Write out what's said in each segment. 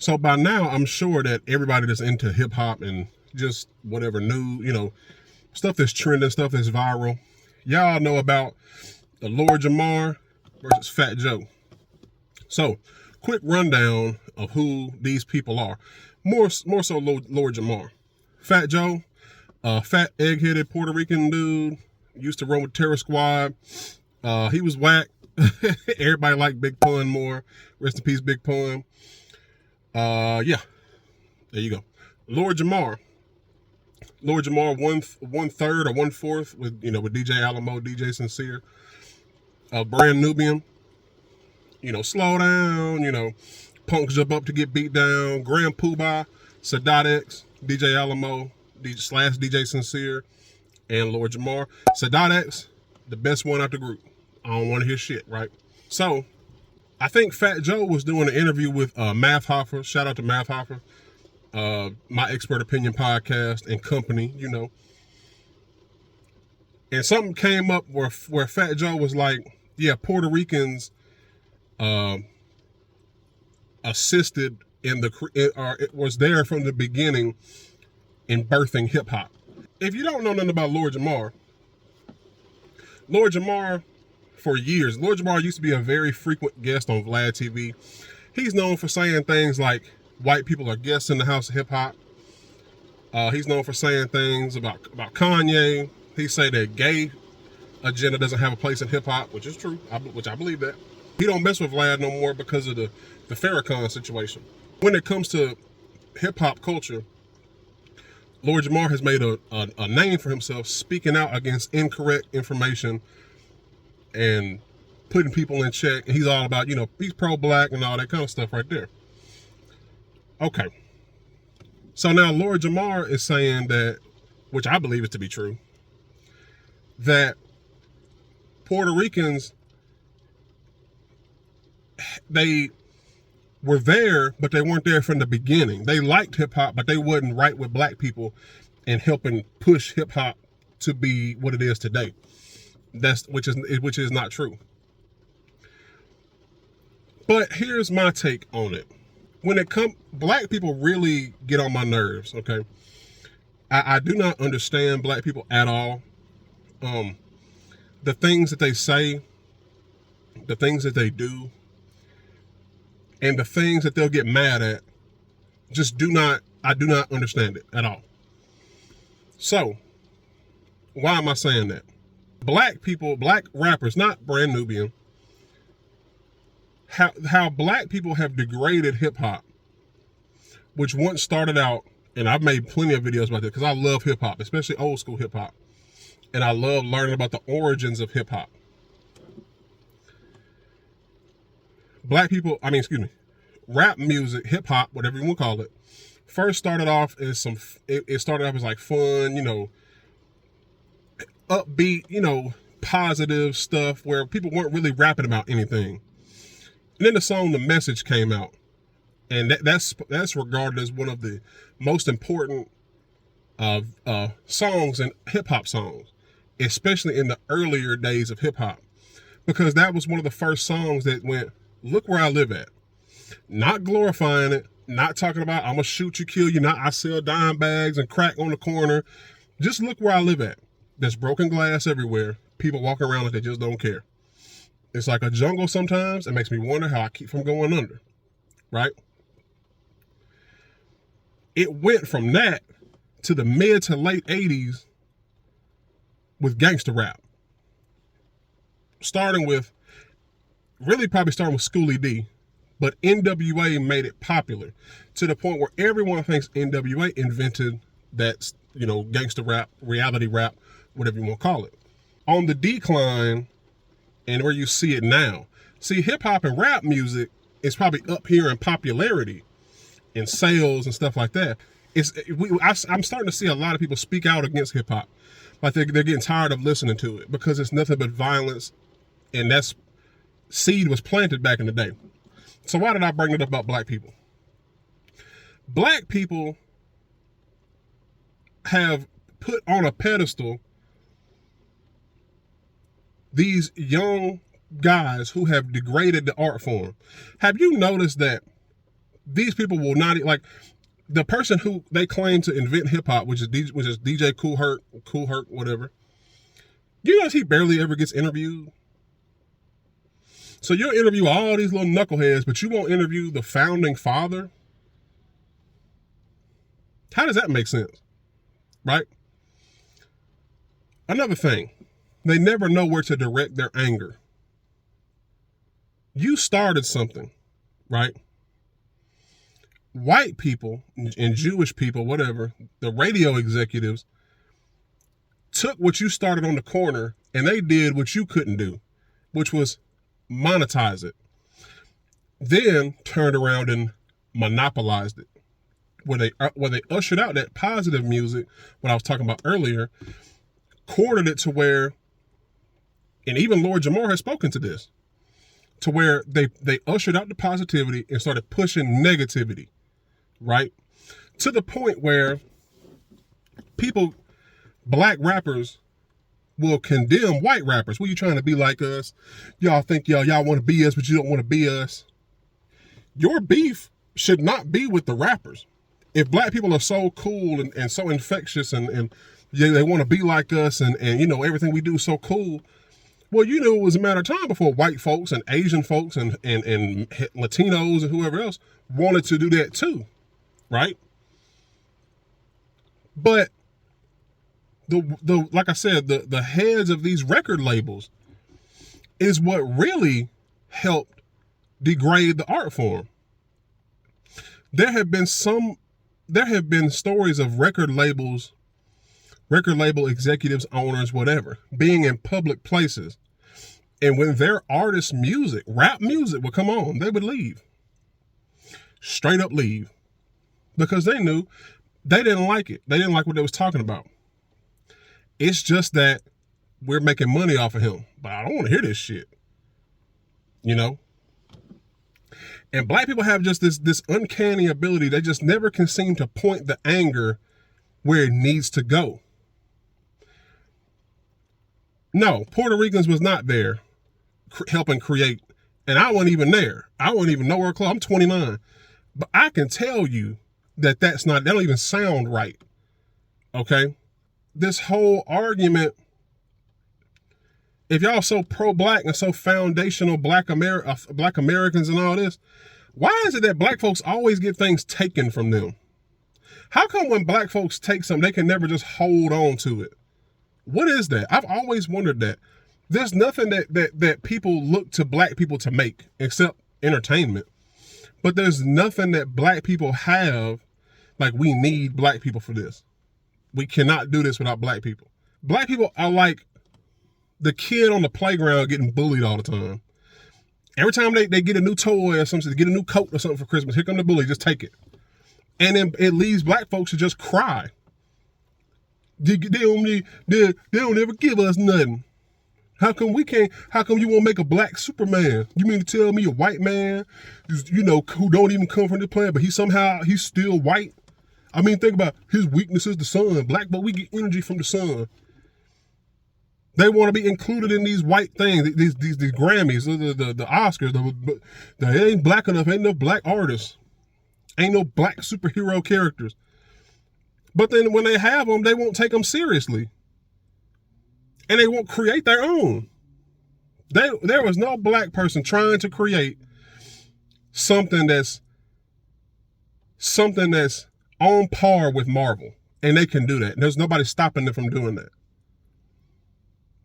So by now, I'm sure that everybody that's into hip hop and just whatever new, stuff that's trending, stuff that's viral, y'all know about the Lord Jamar versus Fat Joe. So, quick rundown of who these people are. More so Lord Jamar. Fat Joe, fat egg-headed Puerto Rican dude, used to run with Terror Squad. He was whack. Everybody liked Big Pun more. Rest in peace, Big Pun. Yeah, there you go. Lord Jamar. Lord Jamar, one third or 1/4 with with DJ Alamo, DJ Sincere, Brand Nubian. Slow down. Punks jump up to get beat down. Grand Poobah, Sadat X, DJ Alamo, slash DJ Sincere, and Lord Jamar. Sadat X, the best one out the group. I don't want to hear shit, right? So, I think Fat Joe was doing an interview with Math Hoffer. Shout out to Math Hoffer, my Expert Opinion podcast and company, And something came up where Fat Joe was like, yeah, Puerto Ricans assisted it was there from the beginning in birthing hip hop. If you don't know nothing about Lord Jamar, for years, Lord Jamar used to be a very frequent guest on Vlad TV. He's known for saying things like white people are guests in the house of hip hop. He's known for saying things about Kanye. He say that gay agenda doesn't have a place in hip hop, which is true, which I believe that. He don't mess with Vlad no more because of the Farrakhan situation. When it comes to hip hop culture, Lord Jamar has made a name for himself speaking out against incorrect information and putting people in check. And he's all about, he's pro-black and all that kind of stuff right there. Okay. So now Lord Jamar is saying that, which I believe is to be true, that Puerto Ricans, they were there, but they weren't there from the beginning. They liked hip hop, but they wasn't right with black people and helping push hip hop to be what it is today. Which is not true. But here's my take on it. When black people really get on my nerves, okay? I do not understand black people at all. The things that they say, the things that they do, and the things that they'll get mad at, I do not understand it at all. So, why am I saying that? Black rappers, not Brand Nubian, how black people have degraded hip hop, which once started out, and I've made plenty of videos about this because I love hip hop, especially old school hip hop. And I love learning about the origins of hip hop. Rap music, hip hop, whatever you want to call it, first started off as it started off as like fun, upbeat, positive stuff where people weren't really rapping about anything. And then the song The Message came out. And that's regarded as one of the most important songs and hip hop songs, especially in the earlier days of hip hop, because that was one of the first songs that went, look where I live at. Not glorifying it, not talking about I'm gonna shoot you, kill you, not I sell dime bags and crack on the corner. Just look where I live at. There's broken glass everywhere. People walking around like they just don't care. It's like a jungle sometimes. It makes me wonder how I keep from going under, right? It went from that to the mid to late 80s with gangster rap. Probably starting with Schoolie D, but NWA made it popular to the point where everyone thinks NWA invented that, gangster rap, reality rap, whatever you want to call it. On the decline, and where you see it now. See, hip hop and rap music is probably up here in popularity, in sales and stuff like that. I'm starting to see a lot of people speak out against hip hop. Like they're getting tired of listening to it because it's nothing but violence, and that seed was planted back in the day. So why did I bring it up about black people? Black people have put on a pedestal these young guys who have degraded the art form. Have you noticed that These people will not, like, the person who they claim to invent hip hop, which is DJ Cool Herc, whatever. You notice he barely ever gets interviewed. So you'll interview all these little knuckleheads, but you won't interview the founding father? How does that make sense? Right? Another thing, they never know where to direct their anger. You started something, right? White people and Jewish people, whatever, the radio executives took what you started on the corner and they did what you couldn't do, which was monetize it. Then turned around and monopolized it. Where they ushered out that positive music, what I was talking about earlier, cornered it to where, and even Lord Jamar has spoken to this, to where they ushered out the positivity and started pushing negativity, right? To the point where people, black rappers, will condemn white rappers. Well, you trying to be like us? Y'all think y'all want to be us, but you don't want to be us. Your beef should not be with the rappers. If black people are so cool and so infectious and they want to be like us and you know, everything we do is so cool, well, you know, it was a matter of time before white folks and Asian folks and Latinos and whoever else wanted to do that too, right? But the like I said, the heads of these record labels is what really helped degrade the art form. There have been stories of record label executives, owners, whatever, being in public places. And when their artists' music, rap music would come on, they would leave. Straight up leave. Because they knew they didn't like it. They didn't like what they was talking about. It's just that we're making money off of him. But I don't want to hear this shit. You know? And black people have just this uncanny ability. They just never can seem to point the anger where it needs to go. No, Puerto Ricans was not there helping create. And I wasn't even there. I wasn't even nowhere close. I'm 29. But I can tell you that that don't even sound right. Okay? This whole argument, if y'all so pro-black and so foundational black Americans and all this, why is it that black folks always get things taken from them? How come when black folks take something, they can never just hold on to it? What is that? I've always wondered that. There's nothing that people look to black people to make except entertainment. But there's nothing that black people have, like we need black people for this. We cannot do this without black people. Black people are like the kid on the playground getting bullied all the time. Every time they get a new toy or something, they get a new coat or something for Christmas, here come the bully, just take it. And then it leaves black folks to just cry. They don't ever give us nothing. How come you won't make a black Superman? You mean to tell me a white man, you know, who don't even come from the planet, but he's still white? I mean, think about his weakness is the sun. Black, but we get energy from the sun. They want to be included in these white things, these Grammys, the Oscars. They ain't black enough. Ain't no black artists. Ain't no black superhero characters. But then when they have them, they won't take them seriously. And they won't create their own. There was no black person trying to create something that's on par with Marvel. And they can do that. There's nobody stopping them from doing that.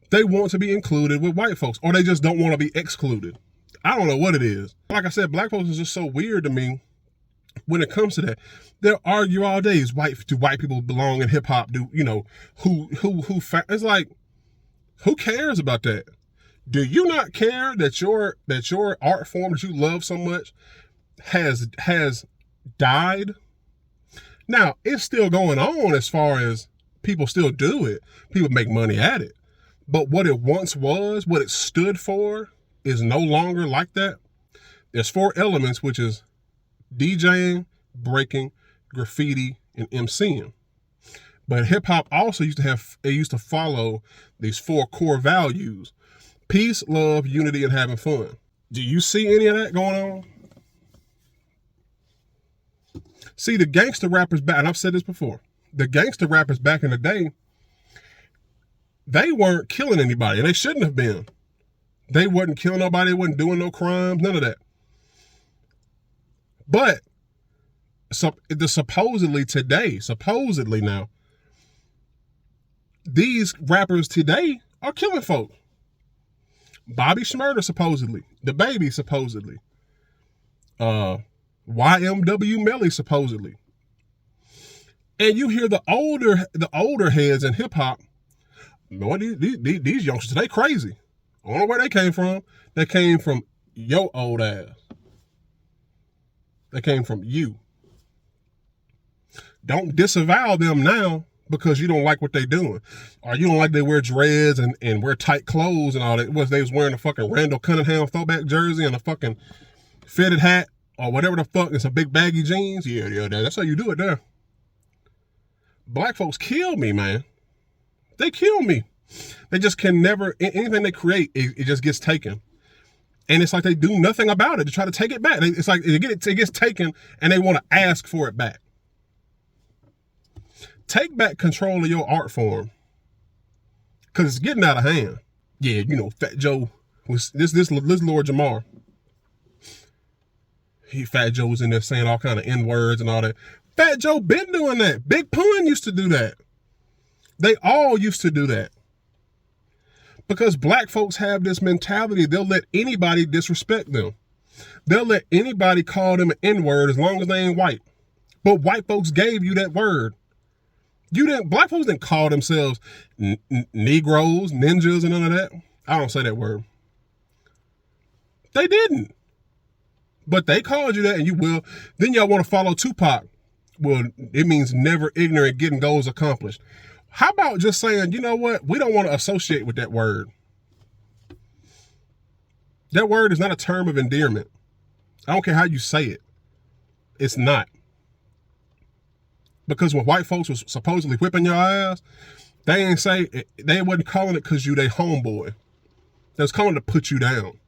They want to be included with white folks, or they just don't want to be excluded. I don't know what it is. Like I said, black folks is just so weird to me when it comes to that. They'll argue all day, do white people belong in hip hop? Do, you know, it's like, who cares about that? Do you not care that your art form that you love so much has died? Now, it's still going on as far as people still do it. People make money at it. But what it once was, what it stood for, is no longer like that. There's 4 elements, which is DJing, breaking, graffiti, and MCing. But hip hop also used to follow these 4 core values: peace, love, unity, and having fun. Do you see any of that going on? See, the gangster rappers back, and I've said this before, the gangster rappers back in the day, they weren't killing anybody, and they shouldn't have been. They wasn't killing nobody, they wasn't doing no crimes, none of that. But supposedly now, these rappers today are killing folk. Bobby Shmurda supposedly, the baby supposedly, YMW Melly supposedly, and you hear the older heads in hip hop. Boy, these youngsters, they crazy. I don't know where they came from. They came from your old ass. They came from you. Don't disavow them now because you don't like what they doing. Or you don't like they wear dreads and wear tight clothes and all that. They was wearing a fucking Randall Cunningham throwback jersey and a fucking fitted hat or whatever the fuck. It's a big baggy jeans. Yeah, that's how you do it there. Black folks kill me, man. They kill me. They just can never, anything they create, it just gets taken. And it's like they do nothing about it to try to take it back. It's like it gets taken and they want to ask for it back. Take back control of your art form. Because it's getting out of hand. Yeah, Fat Joe was, this Lord Jamar. Fat Joe was in there saying all kind of N-words and all that. Fat Joe been doing that. Big Pun used to do that. They all used to do that. Because black folks have this mentality, they'll let anybody disrespect them. They'll let anybody call them an N-word as long as they ain't white. But white folks gave you that word. Black folks didn't call themselves Negroes, ninjas, and none of that. I don't say that word. They didn't. But they called you that and you will. Then y'all want to follow Tupac. Well, it means never ignorant, getting goals accomplished. How about just saying, you know what? We don't want to associate with that word. That word is not a term of endearment. I don't care how you say it. It's not. Because when white folks was supposedly whipping your ass, they wasn't calling it because you they homeboy. They was calling it to put you down.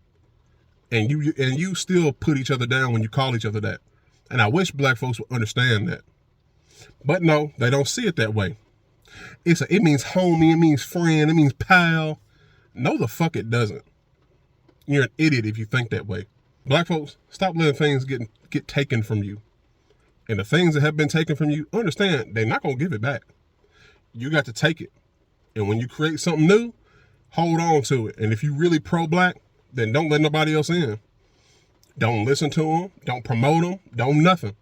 And you still put each other down when you call each other that. And I wish black folks would understand that. But no, they don't see it that way. It means homie, it means friend, it means pal. No, the fuck it doesn't. You're an idiot if you think that way. Black folks, stop letting things get taken from you. And the things that have been taken from you, understand, they're not going to give it back. You got to take it. And when you create something new, hold on to it. And if you really pro-black, then don't let nobody else in. Don't listen to them. Don't promote them. Don't nothing.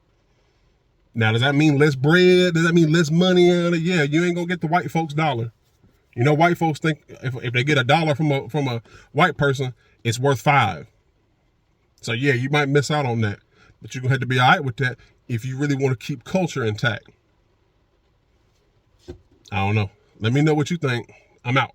Now, does that mean less bread? Does that mean less money out of it? Yeah, you ain't going to get the white folks dollar. White folks think if they get $1 from a white person, it's worth $5. So yeah, you might miss out on that. But you're going to have to be all right with that if you really want to keep culture intact. I don't know. Let me know what you think. I'm out.